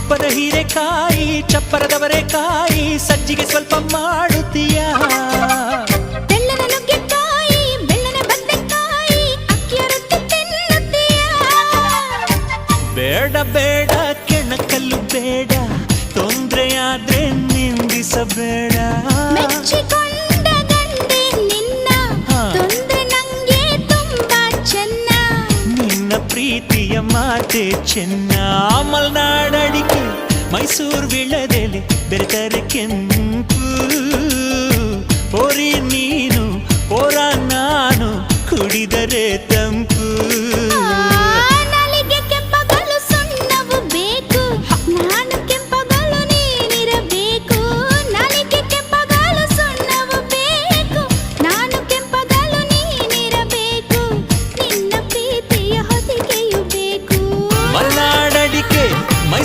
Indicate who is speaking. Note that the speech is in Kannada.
Speaker 1: ತುಪ್ಪದ ಹೀರೆಕಾಯಿ ಚಪ್ಪರದವರೆಕಾಯಿ ಸಜ್ಜಿಗೆ ಸ್ವಲ್ಪ ಮಾಡುತ್ತೀಯ
Speaker 2: ಬೆಳ್ಳನ ನುಗ್ಗೆಕಾಯಿ ಬೆಳ್ಳನ ಬದನೆಕಾಯಿ ಅಕ್ಕಿಯ ರೊಟ್ಟಿ ತಿನ್ನುತ್ತೀಯ
Speaker 1: ಬೇಡ ಬೇಡ ಕೆಣಕಲ್ಲು ಬೇಡ ತೊಂದ್ರೆಯಾದ್ರೆ ನಿಂದಿಸಬೇಡ
Speaker 2: ಮೆಚ್ಚಿಕೊಂಡ ಗಂಡೆ ನಿನ್ನ ತೊಂದ್ರೆ ನಂಗೆ ತುಂಬಾ ಚೆನ್ನ
Speaker 1: ನಿನ್ನ ಪ್ರೀತಿಯ ಮಾತೆ ಚೆನ್ನ ಮಲ್ನಾಡಡಿಕೆ ಮೈಸೂರು ವಿಳೆ